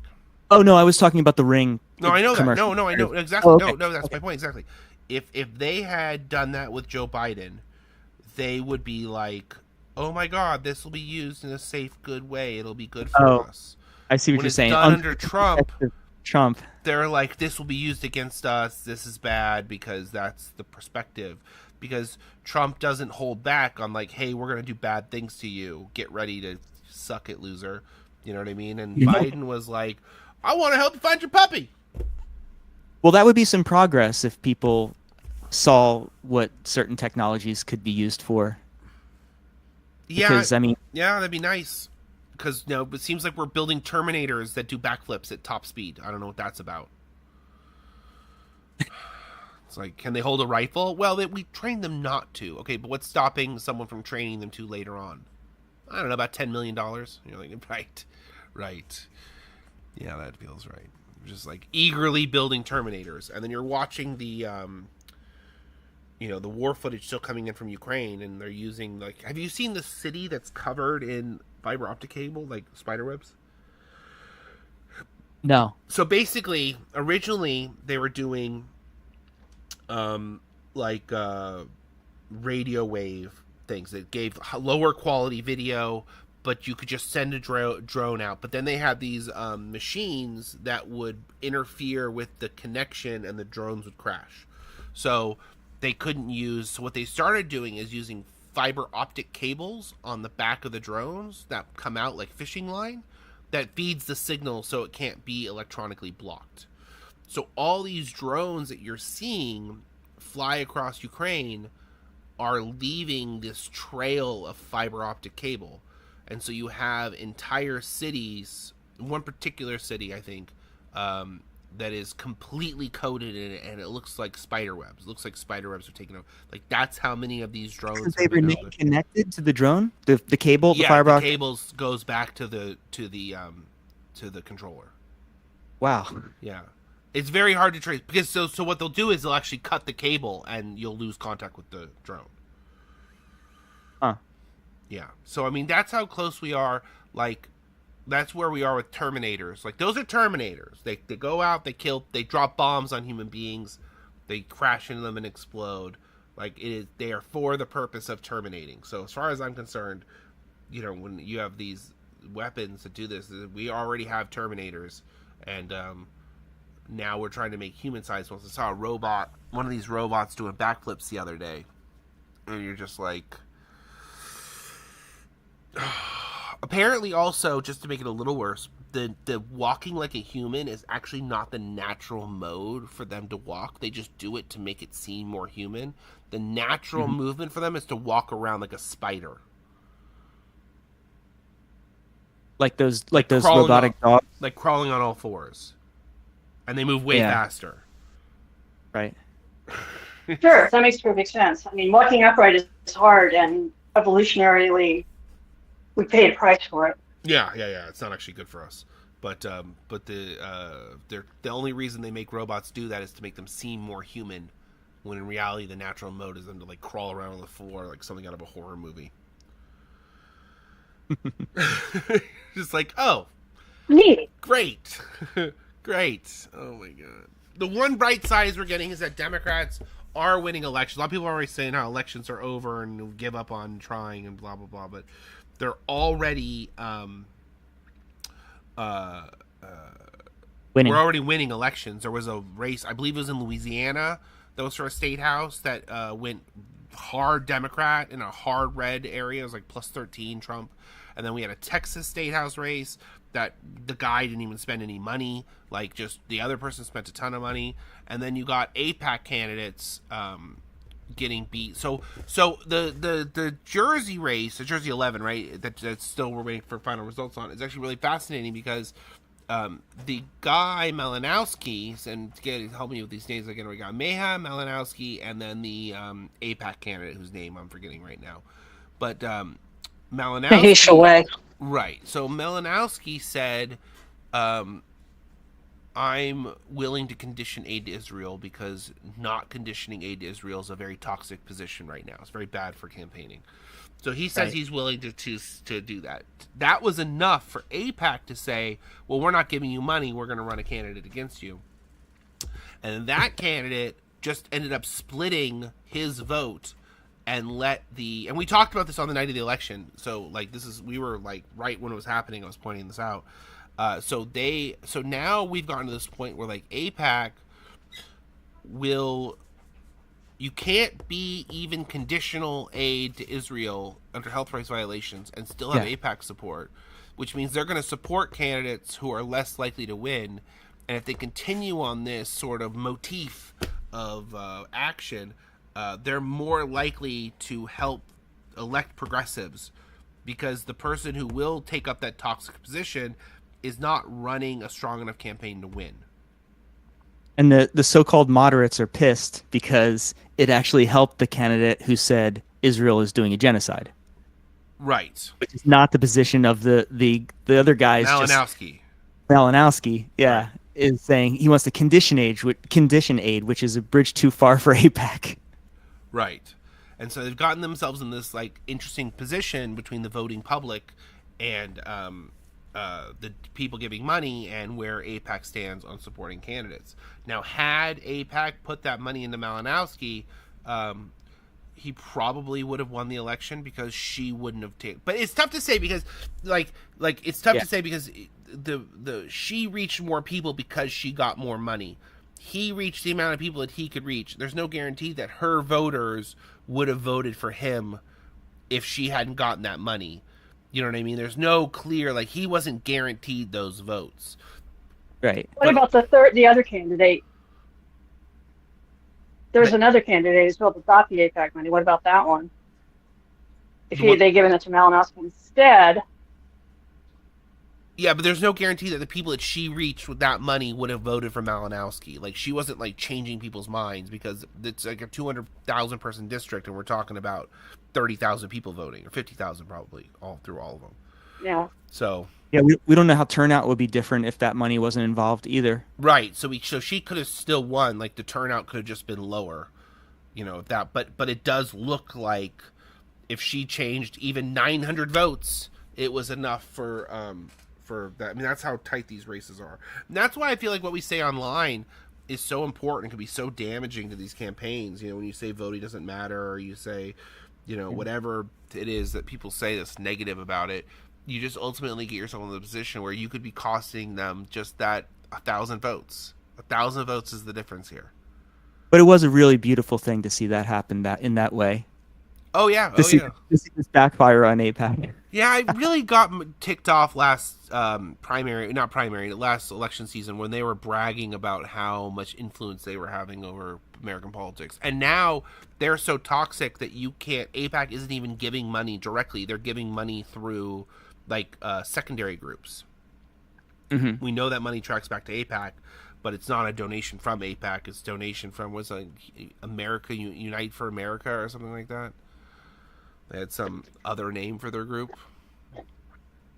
[SPEAKER 2] Oh no, I was talking about the Ring.
[SPEAKER 1] No, I know that.
[SPEAKER 2] commercial.
[SPEAKER 1] No, I know exactly.
[SPEAKER 2] Oh, okay.
[SPEAKER 1] No, that's my point exactly. If they had done that with Joe Biden, they would be like, "Oh my God, this will be used in a safe, good way. It'll be good for us."
[SPEAKER 2] I see what
[SPEAKER 1] when
[SPEAKER 2] you're
[SPEAKER 1] it's
[SPEAKER 2] saying.
[SPEAKER 1] Done under
[SPEAKER 2] Trump,
[SPEAKER 1] they're like, "This will be used against us. This is bad," because that's the perspective. Because Trump doesn't hold back on like, "Hey, we're gonna do bad things to you. Get ready to suck it, loser." You know what I mean? And Biden was like, "I want to help you find your puppy."
[SPEAKER 2] Well, that would be some progress if people saw what certain technologies could be used for. Because,
[SPEAKER 1] yeah, that'd be nice. Because it seems like we're building Terminators that do backflips at top speed. I don't know what that's about. It's like, can they hold a rifle? Well, we trained them not to. Okay, but what's stopping someone from training them to later on? I don't know, about $10 million. You're like, right. Yeah, that feels right. Just like eagerly building Terminators, and then you're watching the the war footage still coming in from Ukraine, and they're using like, have you seen the city that's covered in fiber optic cable, like spider webs?
[SPEAKER 2] No.
[SPEAKER 1] So basically, originally they were doing radio wave things that gave lower quality video, but you could just send a drone out. But then they had these machines that would interfere with the connection, and the drones would crash. So they couldn't use. So what they started doing is using fiber optic cables on the back of the drones that come out like fishing line that feeds the signal, so it can't be electronically blocked. So all these drones that you're seeing fly across Ukraine are leaving this trail of fiber optic cable. And so you have entire cities one particular city, I think, that is completely coated in it, and it looks like spider webs. It looks like spider webs are taken over. Like that's how many of these drones
[SPEAKER 2] Because they
[SPEAKER 1] have been
[SPEAKER 2] remain
[SPEAKER 1] over.
[SPEAKER 2] connected to the drone, the cable, the
[SPEAKER 1] Yeah,
[SPEAKER 2] fiber
[SPEAKER 1] the
[SPEAKER 2] optic.
[SPEAKER 1] cables goes back to the controller.
[SPEAKER 2] Wow.
[SPEAKER 1] Yeah, it's very hard to trace because so what they'll do is they'll actually cut the cable and you'll lose contact with the drone.
[SPEAKER 2] Huh.
[SPEAKER 1] Yeah. So I mean that's how close we are. Like that's where we are with Terminators. Like those are Terminators. They go out, they drop bombs on human beings, they crash into them and explode. Like they are for the purpose of terminating. So as far as I'm concerned, when you have these weapons that do this, we already have Terminators, and now we're trying to make human-sized ones. I saw one of these robots doing backflips the other day, and you're just like. Apparently, also, just to make it a little worse, the walking like a human is actually not the natural mode for them to walk. They just do it to make it seem more human. The natural movement for them is to walk around like a spider.
[SPEAKER 2] Like those
[SPEAKER 1] crawling
[SPEAKER 2] robotic dogs,
[SPEAKER 1] like crawling on all fours. And they move way faster.
[SPEAKER 2] right?
[SPEAKER 3] Sure, that makes perfect sense. I mean, walking upright is hard, and evolutionarily, we pay a price for it.
[SPEAKER 1] Yeah. It's not actually good for us. But the only reason they make robots do that is to make them seem more human, when in reality the natural mode is them to like crawl around on the floor like something out of a horror movie. Just like, oh,
[SPEAKER 3] Neat.
[SPEAKER 1] great. Great. Oh my god. The one bright side we're getting is that Democrats are winning elections. A lot of people are already saying how elections are over and give up on trying and blah blah blah, but they're already
[SPEAKER 2] Winning.
[SPEAKER 1] we're already winning elections. There was a race, I believe it was in Louisiana, that was for a state house that went hard Democrat in a hard red area. It was like plus 13 Trump. And then we had a Texas state house race that the guy didn't even spend any money. Like, just the other person spent a ton of money. And then you got AIPAC candidates getting beat. So the Jersey race, the Jersey 11, right, that's still we're waiting for final results on, is actually really fascinating because the guy Malinowski, and help me with these names again, we got Mayhem, Malinowski, and then the AIPAC candidate whose name I'm forgetting right now. But Malinowski, right? So Malinowski said, "I'm willing to condition aid to Israel because not conditioning aid to Israel is a very toxic position right now. It's very bad for campaigning." So he says he's willing to do that. That was enough for AIPAC to say, "Well, we're not giving you money. We're going to run a candidate against you." And that candidate just ended up splitting his vote and and we talked about this on the night of the election. So like we were like right when it was happening. I was pointing this out. So now we've gotten to this point where like AIPAC you can't be even conditional aid to Israel under health rights violations and still have AIPAC support, which means they're going to support candidates who are less likely to win. And if they continue on this sort of motif of action, they're more likely to help elect progressives because the person who will take up that toxic position is not running a strong enough campaign to win.
[SPEAKER 2] And the so-called moderates are pissed because it actually helped the candidate who said Israel is doing a genocide.
[SPEAKER 1] Right.
[SPEAKER 2] Which is not the position of the other guys. Malinowski,
[SPEAKER 1] Right.
[SPEAKER 2] is saying he wants to condition aid, which is a bridge too far for AIPAC.
[SPEAKER 1] Right. And so they've gotten themselves in this like interesting position between the voting public and the people giving money and where AIPAC stands on supporting candidates. Now, had AIPAC put that money into Malinowski, he probably would have won the election because she wouldn't have taken. But it's tough to say because, it's tough to say because she reached more people because she got more money. He reached the amount of people that he could reach. There's no guarantee that her voters would have voted for him if she hadn't gotten that money. You know what I mean? There's no clear, he wasn't guaranteed those votes.
[SPEAKER 2] Right.
[SPEAKER 3] What about the other candidate? There's another candidate as well that got the AIPAC money. What about that one? If they given it to Malinowski instead,
[SPEAKER 1] Yeah, but there's no guarantee that the people that she reached with that money would have voted for Malinowski. Like, she wasn't, like, changing people's minds because it's, like, a 200,000 person district and we're talking about 30,000 people voting, or 50,000 probably, all through all of them.
[SPEAKER 3] Yeah.
[SPEAKER 1] So...
[SPEAKER 2] Yeah, we don't know how turnout would be different if that money wasn't involved either.
[SPEAKER 1] Right, so she could have still won. Like, the turnout could have just been lower, you know, if that. But it does look like if she changed even 900 votes, it was enough for that. I mean, that's how tight these races are. And that's why I feel like what we say online is so important and can be so damaging to these campaigns. You know, when you say voting doesn't matter, or you say, you know, whatever it is that people say that's negative about it, you just ultimately get yourself in the position where you could be costing them just that 1,000 votes. 1,000 votes is the difference here.
[SPEAKER 2] But it was a really beautiful thing to see that happen that in that way.
[SPEAKER 1] Oh yeah,
[SPEAKER 2] To see this backfire on AIPAC.
[SPEAKER 1] Yeah, I really got ticked off last last election season when they were bragging about how much influence they were having over American politics. And now they're so toxic that you can't, AIPAC isn't even giving money directly. They're giving money through, like, secondary groups.
[SPEAKER 2] Mm-hmm.
[SPEAKER 1] We know that money tracks back to AIPAC, but it's not a donation from AIPAC. It's donation from, what's it, America, Unite for America or something like that. They had some other name for their group.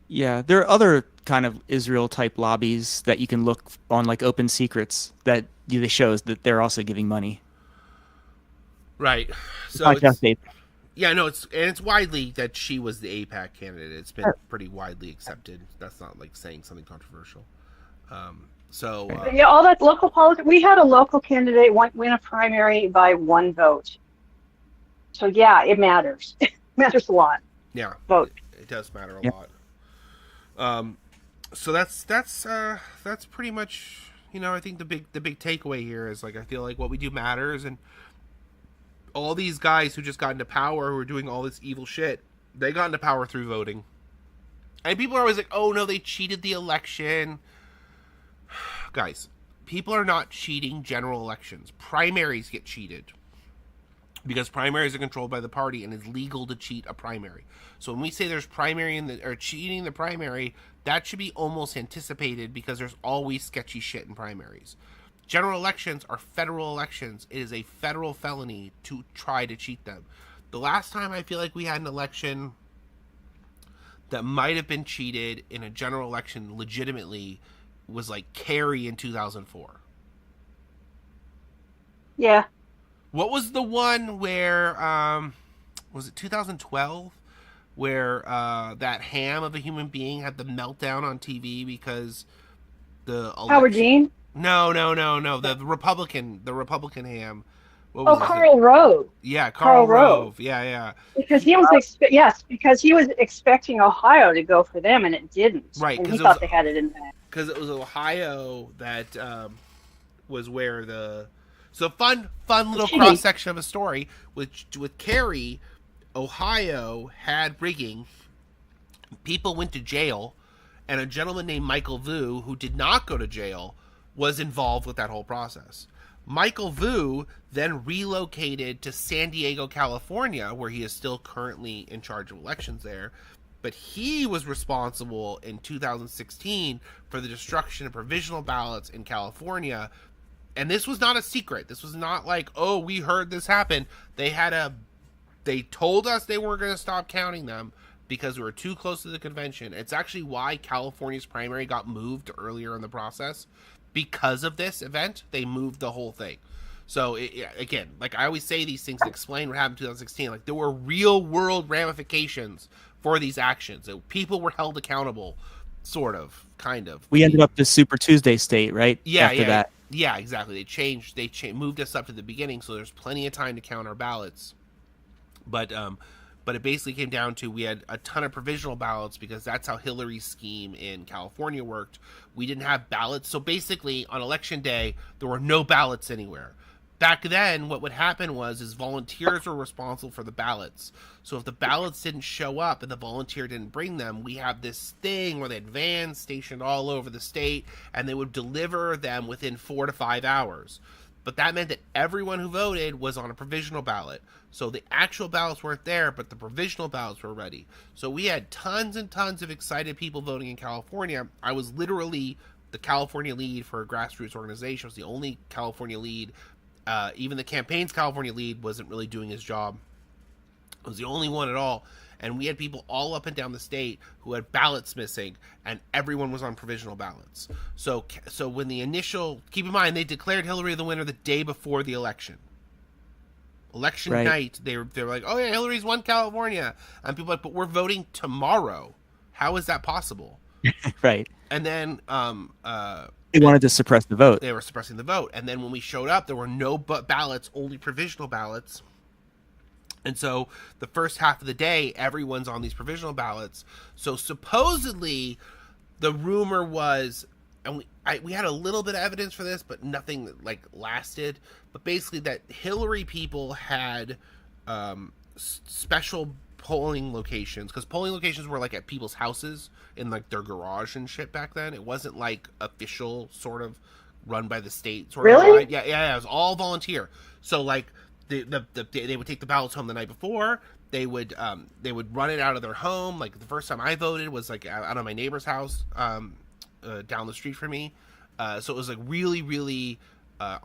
[SPEAKER 2] Yeah, there are other kind of Israel-type lobbies that you can look on, like Open Secrets, that they shows that they're also giving money.
[SPEAKER 1] Right. So
[SPEAKER 2] Not just AIPAC.
[SPEAKER 1] yeah, no, it's widely that she was the AIPAC candidate. It's been pretty widely accepted. That's not like saying something controversial.
[SPEAKER 3] Yeah, all that local politics. We had a local candidate win a primary by 1 vote. So yeah, it matters. It matters a lot.
[SPEAKER 1] Yeah,
[SPEAKER 3] Vote.
[SPEAKER 1] it does matter a lot. So that's pretty much, you know, I think the big takeaway here is, like, I feel like what we do matters, and all these guys who just got into power, who are doing all this evil shit, they got into power through voting. And people are always like, oh no, they cheated the election. Guys, people are not cheating general elections. Primaries get cheated, because primaries are controlled by the party and it's legal to cheat a primary. So when we say there's primary or cheating the primary, that should be almost anticipated, because there's always sketchy shit in primaries. General elections are federal elections. It is a federal felony to try to cheat them. The last time I feel like we had an election that might have been cheated in a general election legitimately was like Kerry in 2004.
[SPEAKER 3] Yeah.
[SPEAKER 1] What was the one where, was it 2012? Where that ham of a human being had the meltdown on TV because the election...
[SPEAKER 3] Howard Dean?
[SPEAKER 1] No. The Republican ham. What was
[SPEAKER 3] Karl Rove.
[SPEAKER 1] Yeah, Karl Rove. Yeah.
[SPEAKER 3] Because he was because he was expecting Ohio to go for them, and it didn't.
[SPEAKER 1] Right,
[SPEAKER 3] and he thought they had it in there.
[SPEAKER 1] Because it was Ohio that was where the... So fun little cross section of a story with Kerry. Ohio had rigging. People went to jail, and a gentleman named Michael Vu, who did not go to jail, was involved with that whole process. Michael Vu then relocated to San Diego, California, where he is still currently in charge of elections there. But he was responsible in 2016 for the destruction of provisional ballots in California. And this was not a secret. This was not like, oh, we heard this happen. They told us they weren't going to stop counting them because we were too close to the convention. It's actually why California's primary got moved earlier in the process. Because of this event, they moved the whole thing. So, again, like I always say these things to explain what happened in 2016. Like, there were real-world ramifications for these actions. So people were held accountable, sort of, kind of.
[SPEAKER 2] We ended up the Super Tuesday state, right? After that.
[SPEAKER 1] Yeah, exactly. They moved us up to the beginning, so there's plenty of time to count our ballots. But it basically came down to, we had a ton of provisional ballots because that's how Hillary's scheme in California worked. We didn't have ballots. So basically, on election day, there were no ballots anywhere. Back then, what would happen is volunteers were responsible for the ballots. So if the ballots didn't show up and the volunteer didn't bring them, we have this thing where they had vans stationed all over the state, and they would deliver them within 4 to 5 hours. But that meant that everyone who voted was on a provisional ballot. So the actual ballots weren't there, but the provisional ballots were ready. So we had tons and tons of excited people voting in California. I was literally the California lead for a grassroots organization. I was the only California lead. Even the campaign's California lead wasn't really doing his job. I was the only one at all. And we had people all up and down the state who had ballots missing, and everyone was on provisional ballots. So when the initial, keep in mind, they declared Hillary the winner the day before the election. Election night, they were like, oh yeah, Hillary's won California. And people were like, but we're voting tomorrow. How is that possible?
[SPEAKER 2] Right.
[SPEAKER 1] And then
[SPEAKER 2] they wanted to suppress the vote.
[SPEAKER 1] They were suppressing the vote. And then when we showed up, there were no ballots, only provisional ballots. And so the first half of the day, everyone's on these provisional ballots. So supposedly the rumor was, and we had a little bit of evidence for this, but nothing like lasted. But basically that Hillary people had special polling locations, because polling locations were like at people's houses in like their garage and shit back then. It wasn't like official sort of run by the state sort of.
[SPEAKER 3] Really?
[SPEAKER 1] Yeah, it was all volunteer. So like they would take the ballots home the night before. They would run it out of their home. Like the first time I voted was like out of my neighbor's house down the street from me. So it was like really, really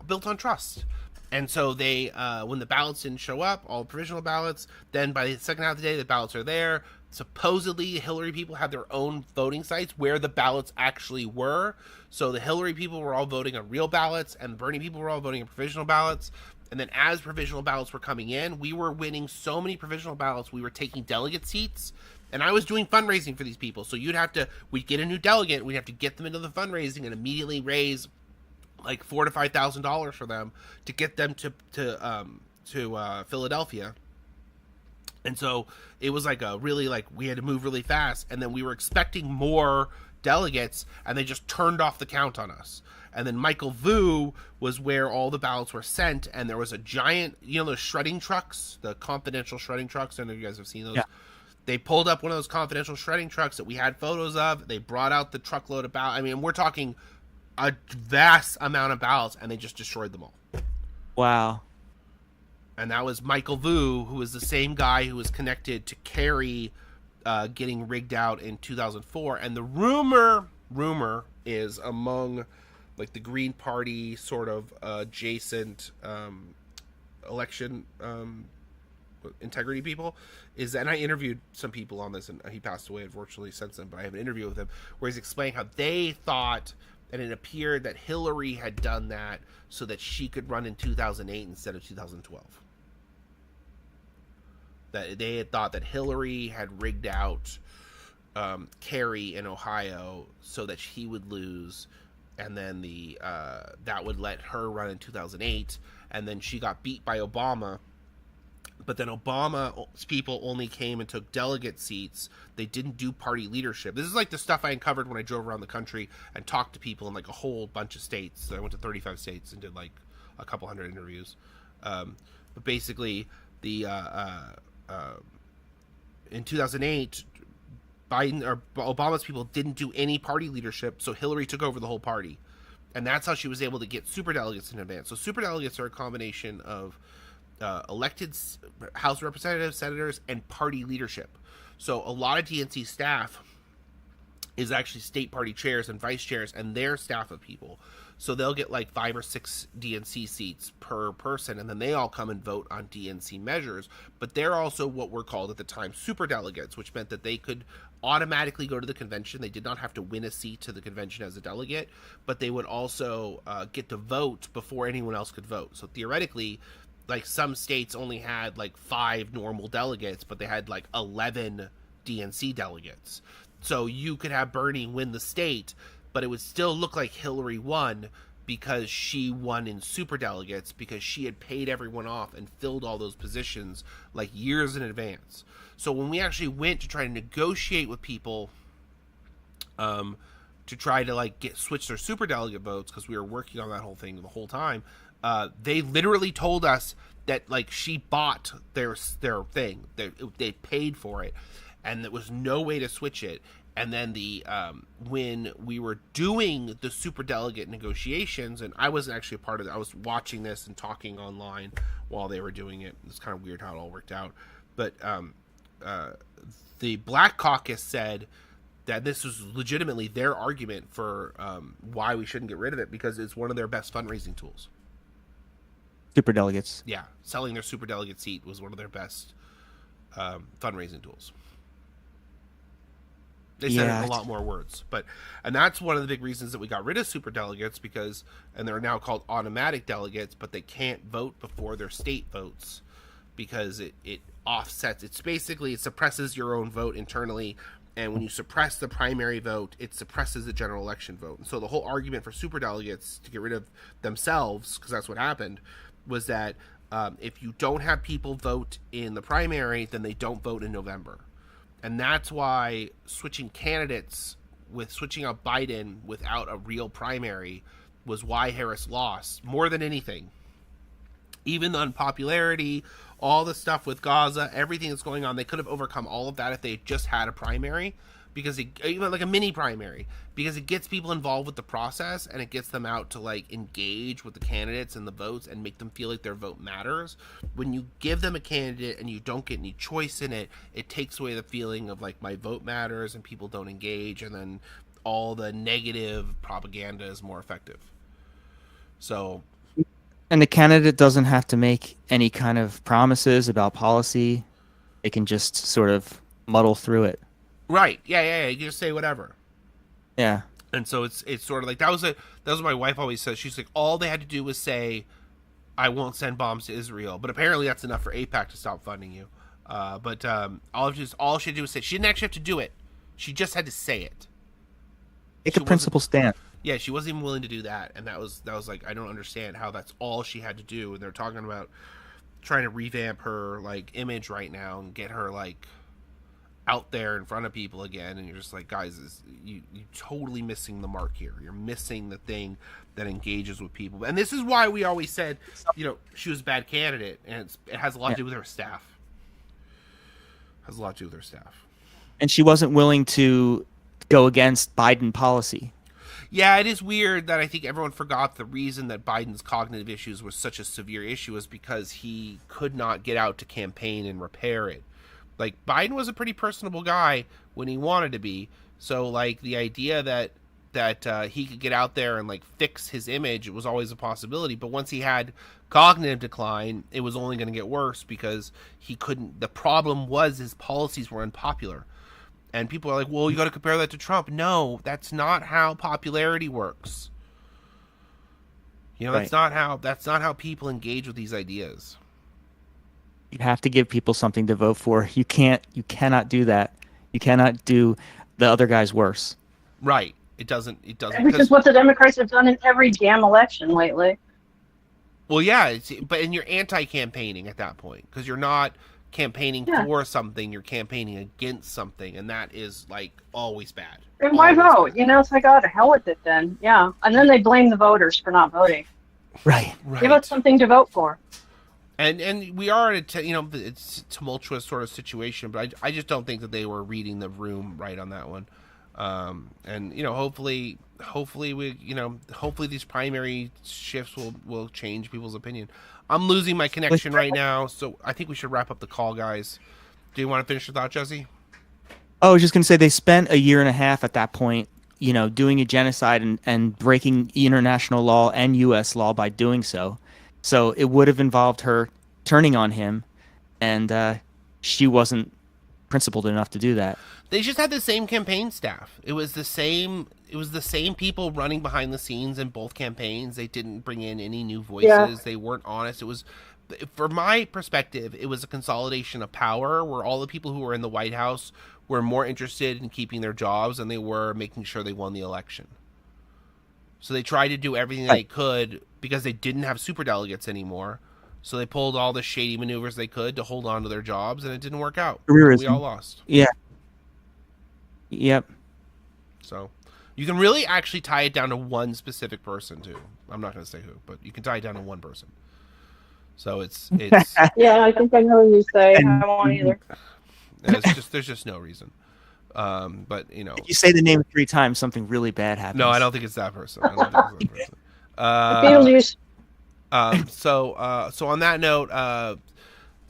[SPEAKER 1] built on trust. And so they, when the ballots didn't show up, all provisional ballots, then by the second half of the day, the ballots are there. Supposedly, Hillary people had their own voting sites where the ballots actually were. So the Hillary people were all voting on real ballots, and the Bernie people were all voting on provisional ballots. And then as provisional ballots were coming in, we were winning so many provisional ballots, we were taking delegate seats. And I was doing fundraising for these people. So we'd get a new delegate, we'd have to get them into the fundraising and immediately raise like $4,000 to $5,000 for them to get them to Philadelphia. And so it was like we had to move really fast, and then we were expecting more delegates, and they just turned off the count on us. And then Michael Vu was where all the ballots were sent, and there was a giant, those shredding trucks, the confidential shredding trucks. I don't know if you guys have seen those. Yeah. They pulled up one of those confidential shredding trucks that we had photos of. They brought out the truckload of ballots. I mean, we're talking a vast amount of ballots, and they just destroyed them all.
[SPEAKER 2] Wow.
[SPEAKER 1] And that was Michael Vu, who was the same guy who was connected to Kerry getting rigged out in 2004. And the rumor is among like the Green Party sort of adjacent election integrity people is that, and I interviewed some people on this, and he passed away unfortunately since then, but I have an interview with him where he's explaining how they thought, and it appeared that Hillary had done that so that she could run in 2008 instead of 2012. That they had thought that Hillary had rigged out Kerry in Ohio so that she would lose, and then that would let her run in 2008, and then she got beat by Obama. But then Obama's people only came and took delegate seats. They didn't do party leadership. This is like the stuff I uncovered when I drove around the country and talked to people in like a whole bunch of states. So I went to 35 states and did like a couple hundred interviews. But basically, in 2008, Obama's people didn't do any party leadership, so Hillary took over the whole party. And that's how she was able to get superdelegates in advance. So superdelegates are a combination of elected House of Representatives, senators, and party leadership. So a lot of DNC staff is actually state party chairs and vice chairs and their staff of people. So they'll get like 5 or 6 DNC seats per person, and then they all come and vote on DNC measures. But they're also what were called at the time superdelegates, which meant that they could automatically go to the convention. They did not have to win a seat to the convention as a delegate, but they would also get to vote before anyone else could vote. So theoretically, like some states only had like 5 normal delegates, but they had like 11 DNC delegates. So you could have Bernie win the state, but it would still look like Hillary won because she won in superdelegates, because she had paid everyone off and filled all those positions like years in advance. So when we actually went to try to negotiate with people to try to like switch their superdelegate votes, because we were working on that whole thing the whole time, they literally told us that like she bought their thing, they paid for it, and there was no way to switch it. and then the when we were doing the superdelegate negotiations, and I wasn't actually a part of it. I was watching this and talking online while they were doing it. It's kind of weird how it all worked out. But the Black Caucus said that this was legitimately their argument for why we shouldn't get rid of it, because it's one of their best fundraising tools.
[SPEAKER 2] Super delegates.
[SPEAKER 1] Yeah, selling their superdelegate seat was one of their best fundraising tools. They said it in a lot more words, and that's one of the big reasons that we got rid of superdelegates, because, and they're now called automatic delegates, but they can't vote before their state votes because it offsets. It's basically, it suppresses your own vote internally, and when you suppress the primary vote, it suppresses the general election vote. And so the whole argument for superdelegates to get rid of themselves, because that's what happened, was that if you don't have people vote in the primary, then they don't vote in November. And that's why switching candidates, with switching out Biden without a real primary, was why Harris lost more than anything. Even the unpopularity, all the stuff with Gaza, everything that's going on, they could have overcome all of that if they just had a primary, because even like a mini primary, because it gets people involved with the process and it gets them out to like engage with the candidates and the votes and make them feel like their vote matters. When you give them a candidate and you don't get any choice in it, it takes away the feeling of like my vote matters and people don't engage, and then all the negative propaganda is more effective. So,
[SPEAKER 2] and the candidate doesn't have to make any kind of promises about policy. They can just sort of muddle through it.
[SPEAKER 1] Right. Yeah. You can just say whatever.
[SPEAKER 2] Yeah.
[SPEAKER 1] And so it's sort of like that was what my wife always says. She's like, all they had to do was say, I won't send bombs to Israel. But apparently that's enough for AIPAC to stop funding you. But all she had to do was say, she didn't actually have to do it. She just had to say it.
[SPEAKER 2] Take a principle stand.
[SPEAKER 1] Yeah, she wasn't even willing to do that. And that was like, I don't understand how that's all she had to do. And they're talking about trying to revamp her like image right now and get her like out there in front of people again, and you're just like, guys, you're totally missing the mark here. You're missing the thing that engages with people. And this is why we always said, she was a bad candidate, and it has a lot to do with her staff.
[SPEAKER 2] And she wasn't willing to go against Biden policy.
[SPEAKER 1] Yeah, it is weird that I think everyone forgot the reason that Biden's cognitive issues was such a severe issue is because he could not get out to campaign and repair it. Like, Biden was a pretty personable guy when he wanted to be. So, like, the idea that he could get out there and, like, fix his image, it was always a possibility. But once he had cognitive decline, it was only going to get worse because he couldn't. The problem was his policies were unpopular. And people are like, well, you got to compare that to Trump. No, that's not how popularity works.
[SPEAKER 2] Right.
[SPEAKER 1] That's not how people engage with these ideas.
[SPEAKER 2] You have to give people something to vote for. You cannot do that. You cannot do the other guys worse.
[SPEAKER 1] Right. It doesn't.
[SPEAKER 3] Which is what the Democrats have done in every damn election lately.
[SPEAKER 1] Well, yeah, and you're anti-campaigning at that point because you're not campaigning for something. You're campaigning against something, and that is like always bad.
[SPEAKER 3] And why vote? Bad. It's like, oh, to hell with it then. Yeah, and then they blame the voters for not voting.
[SPEAKER 2] Right.
[SPEAKER 3] Give us something to vote for.
[SPEAKER 1] And we are at it's a tumultuous sort of situation, but I just don't think that they were reading the room right on that one. And hopefully these primary shifts will change people's opinion. I'm losing my connection right now, so I think we should wrap up the call, guys. Do you want to finish your thought, Jesse?
[SPEAKER 2] Oh, I was just going to say they spent a year and a half at that point, doing a genocide and breaking international law and U.S. law by doing so. So it would have involved her turning on him, and she wasn't principled enough to do that.
[SPEAKER 1] They just had the same campaign staff. It was the same people running behind the scenes in both campaigns. They didn't bring in any new voices. Yeah. They weren't honest. It was, from my perspective, it was a consolidation of power where all the people who were in the White House were more interested in keeping their jobs than they were making sure they won the election. So they tried to do everything they could because they didn't have superdelegates anymore. So they pulled all the shady maneuvers they could to hold on to their jobs, and it didn't work out. We all lost.
[SPEAKER 2] Yeah. Yep.
[SPEAKER 1] So you can really actually tie it down to one specific person, too. I'm not going to say who, but you can tie it down to one person. So it's
[SPEAKER 3] yeah, I think I know who you say. I won't either.
[SPEAKER 1] There's just no reason. But
[SPEAKER 2] If you say the name 3 times, something really bad happens.
[SPEAKER 1] no, I don't think it's that person. I don't think it's that person.
[SPEAKER 3] Beetlejuice.
[SPEAKER 1] So on that note, I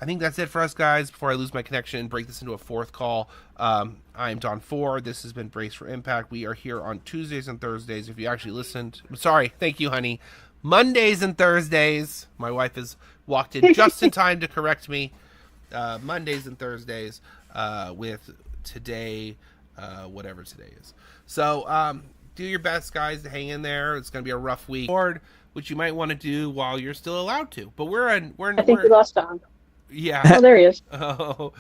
[SPEAKER 1] think that's it for us, guys. Before I lose my connection and break this into a fourth call, I'm Don Ford. This has been Brace for Impact. We are here on Tuesdays and Thursdays. If you actually listened, sorry, thank you, honey. Mondays and Thursdays. My wife has walked in just in time to correct me. Mondays and Thursdays with today, whatever today is. So do your best, guys, to hang in there. It's going to be a rough week. Which you might want to do while you're still allowed to. But
[SPEAKER 3] I think we lost Don.
[SPEAKER 1] Yeah.
[SPEAKER 3] Oh, there he is.
[SPEAKER 1] Oh,